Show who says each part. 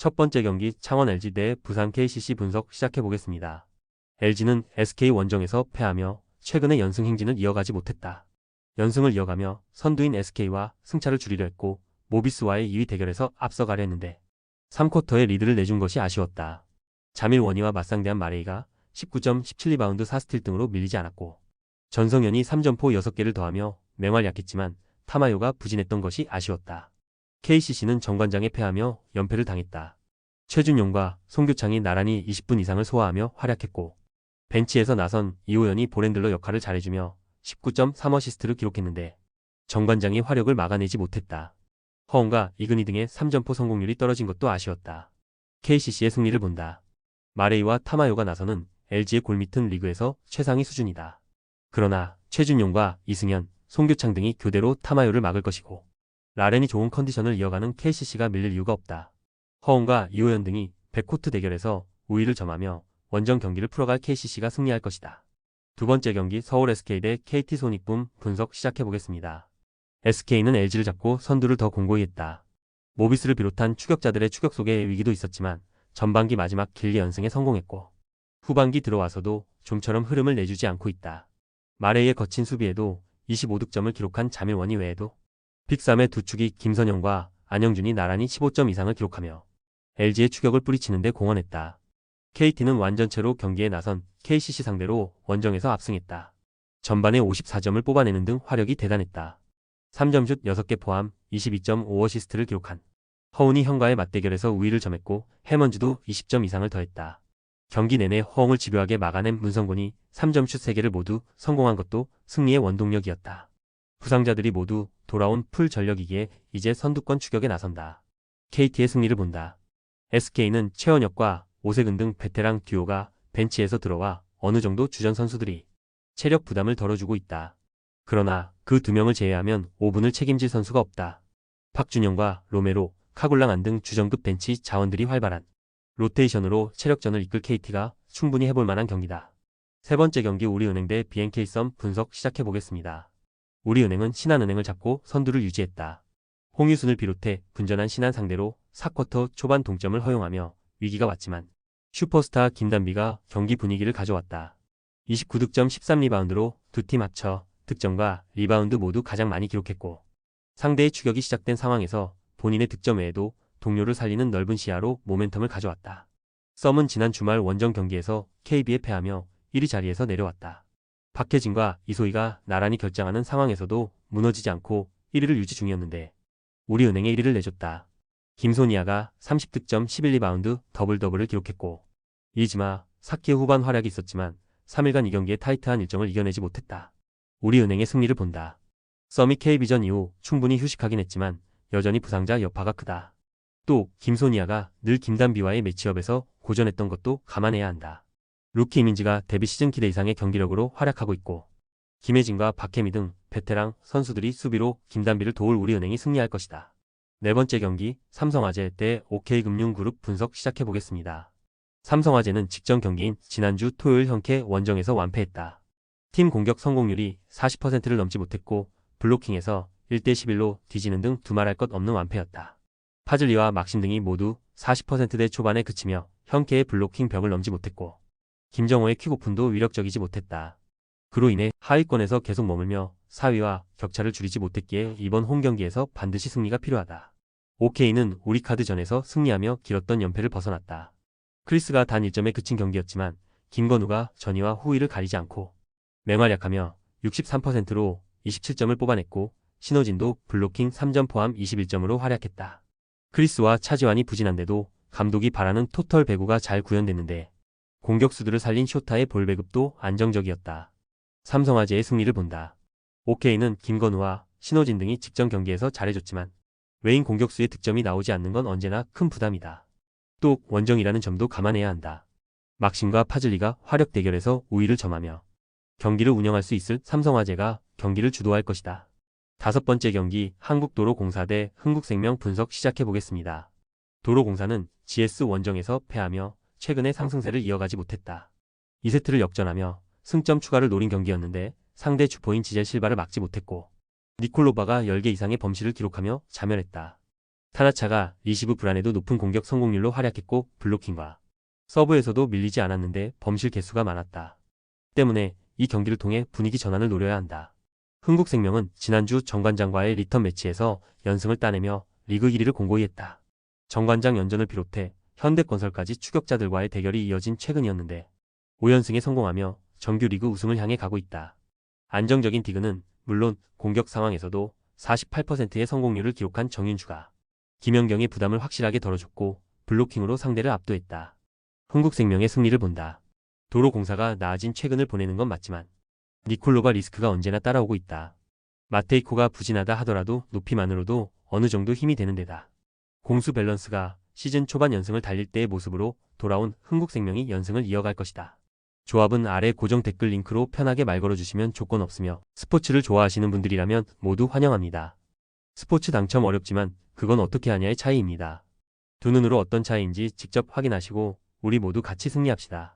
Speaker 1: 첫 번째 경기 창원 LG 대 부산 KCC 분석 시작해보겠습니다. LG는 SK 원정에서 패하며 최근의 연승 행진을 이어가지 못했다. 연승을 이어가며 선두인 SK와 승차를 줄이려 했고 모비스와의 2위 대결에서 앞서가려 했는데 3쿼터에 리드를 내준 것이 아쉬웠다. 자밀 원희와 맞상대한 마레이가 19점 17리바운드 4스틸 등으로 밀리지 않았고 전성현이 3점포 6개를 더하며 맹활 약했지만 타마요가 부진했던 것이 아쉬웠다. KCC는 정관장에 패하며 연패를 당했다. 최준용과 송교창이 나란히 20분 이상을 소화하며 활약했고 벤치에서 나선 이호연이 볼핸들러 역할을 잘해주며 19.3어시스트를 기록했는데 정관장이 화력을 막아내지 못했다. 허웅과 이근희 등의 3점포 성공률이 떨어진 것도 아쉬웠다. KCC의 승리를 본다. 마레이와 타마요가 나서는 LG의 골밑은 리그에서 최상위 수준이다. 그러나 최준용과 이승현, 송교창 등이 교대로 타마요를 막을 것이고 라렌이 좋은 컨디션을 이어가는 KCC가 밀릴 이유가 없다. 허웅과 이호연 등이 백코트 대결에서 우위를 점하며 원정 경기를 풀어갈 KCC가 승리할 것이다. 두 번째 경기 서울 SK 대 KT 소닉붐 분석 시작해보겠습니다. SK는 LG를 잡고 선두를 더 공고히 했다. 모비스를 비롯한 추격자들의 추격 속에 위기도 있었지만 전반기 마지막 길게 연승에 성공했고 후반기 들어와서도 좀처럼 흐름을 내주지 않고 있다. 마레이의 거친 수비에도 25득점을 기록한 자밀원희 외에도 빅3의 두 축이 김선영과 안영준이 나란히 15점 이상을 기록하며 LG의 추격을 뿌리치는데 공헌했다. KT는 완전체로 경기에 나선 KCC 상대로 원정에서 압승했다. 전반에 54점을 뽑아내는 등 화력이 대단했다. 3점슛 6개 포함 22.5어시스트를 기록한 허훈이 형과의 맞대결에서 우위를 점했고 해먼즈도 20점 이상을 더했다. 경기 내내 허웅을 집요하게 막아낸 문성곤이 3점슛 3개를 모두 성공한 것도 승리의 원동력이었다. 부상자들이 모두 돌아온 풀 전력이기에 이제 선두권 추격에 나선다. KT의 승리를 본다. SK는 최원혁과 오세근 등 베테랑 듀오가 벤치에서 들어와 어느 정도 주전 선수들이 체력 부담을 덜어주고 있다. 그러나 그 두 명을 제외하면 5분을 책임질 선수가 없다. 박준영과 로메로, 카굴랑안 등 주전급 벤치 자원들이 활발한 로테이션으로 체력전을 이끌 KT가 충분히 해볼 만한 경기다. 세 번째 경기 우리은행 대 BNK썸 분석 시작해보겠습니다. 우리은행은 신한은행을 잡고 선두를 유지했다. 홍유순을 비롯해 분전한 신한 상대로 4쿼터 초반 동점을 허용하며 위기가 왔지만 슈퍼스타 김단비가 경기 분위기를 가져왔다. 29득점 13리바운드로 두 팀 합쳐 득점과 리바운드 모두 가장 많이 기록했고 상대의 추격이 시작된 상황에서 본인의 득점 외에도 동료를 살리는 넓은 시야로 모멘텀을 가져왔다. 썸은 지난 주말 원정 경기에서 KB에 패하며 1위 자리에서 내려왔다. 박혜진과 이소희가 나란히 결장하는 상황에서도 무너지지 않고 1위를 유지 중이었는데 우리은행에 1위를 내줬다. 김소니아가 30득점 11리바운드 더블더블을 기록했고 이지마, 사키의 후반 활약이 있었지만 3일간 이 경기의 타이트한 일정을 이겨내지 못했다. 우리은행의 승리를 본다. 썸이 KB전 이후 충분히 휴식하긴 했지만 여전히 부상자 여파가 크다. 또 김소니아가 늘 김단비와의 매치업에서 고전했던 것도 감안해야 한다. 루키 이민지가 데뷔 시즌 기대 이상의 경기력으로 활약하고 있고 김혜진과 박혜미 등 베테랑 선수들이 수비로 김단비를 도울 우리은행이 승리할 것이다. 네 번째 경기 삼성화재 대 OK금융그룹 분석 시작해보겠습니다. 삼성화재는 직전 경기인 지난주 토요일 현캐 원정에서 완패했다. 팀 공격 성공률이 40%를 넘지 못했고 블로킹에서 1대11로 뒤지는 등 두말할 것 없는 완패였다. 파즐리와 막심 등이 모두 40%대 초반에 그치며 현캐의 블로킹 벽을 넘지 못했고 김정호의 퀵오픈도 위력적이지 못했다. 그로 인해 하위권에서 계속 머물며 4위와 격차를 줄이지 못했기에 이번 홈경기에서 반드시 승리가 필요하다. OK는 우리카드전에서 승리하며 길었던 연패를 벗어났다. 크리스가 단 1점에 그친 경기였지만 김건우가 전위와 후위를 가리지 않고 맹활약하며 63%로 27점을 뽑아냈고 신호진도 블로킹 3점 포함 21점으로 활약했다. 크리스와 차지완이 부진한데도 감독이 바라는 토털 배구가 잘 구현됐는데 공격수들을 살린 쇼타의 볼 배급도 안정적이었다. 삼성화재의 승리를 본다. OK는 김건우와 신호진 등이 직전 경기에서 잘해줬지만 외인 공격수의 득점이 나오지 않는 건 언제나 큰 부담이다. 또 원정이라는 점도 감안해야 한다. 막심과 파즐리가 화력 대결에서 우위를 점하며 경기를 운영할 수 있을 삼성화재가 경기를 주도할 것이다. 다섯 번째 경기 한국도로공사 대 흥국생명 분석 시작해보겠습니다. 도로공사는 GS 원정에서 패하며 최근의 상승세를 이어가지 못했다. 2세트를 역전하며 승점 추가를 노린 경기였는데 상대 주포인 지젤 실바를 막지 못했고 니콜로바가 10개 이상의 범실을 기록하며 자멸했다. 타나차가 리시브 불안에도 높은 공격 성공률로 활약했고 블로킹과 서브에서도 밀리지 않았는데 범실 개수가 많았다. 때문에 이 경기를 통해 분위기 전환을 노려야 한다. 흥국생명은 지난주 정관장과의 리턴 매치에서 연승을 따내며 리그 1위를 공고히 했다. 정관장 연전을 비롯해 현대건설까지 추격자들과의 대결이 이어진 최근이었는데 5연승에 성공하며 정규 리그 우승을 향해 가고 있다. 안정적인 디그는 물론 공격 상황에서도 48%의 성공률을 기록한 정윤주가 김연경의 부담을 확실하게 덜어줬고 블로킹으로 상대를 압도했다. 흥국생명의 승리를 본다. 도로공사가 나아진 최근을 보내는 건 맞지만 니콜로바 리스크가 언제나 따라오고 있다. 마테이코가 부진하다 하더라도 높이만으로도 어느 정도 힘이 되는 데다 공수 밸런스가 시즌 초반 연승을 달릴 때의 모습으로 돌아온 흥국생명이 연승을 이어갈 것이다. 조합은 아래 고정 댓글 링크로 편하게 말 걸어주시면 조건 없으며 스포츠를 좋아하시는 분들이라면 모두 환영합니다. 스포츠 당첨 어렵지만 그건 어떻게 하냐의 차이입니다. 두 눈으로 어떤 차이인지 직접 확인하시고 우리 모두 같이 승리합시다.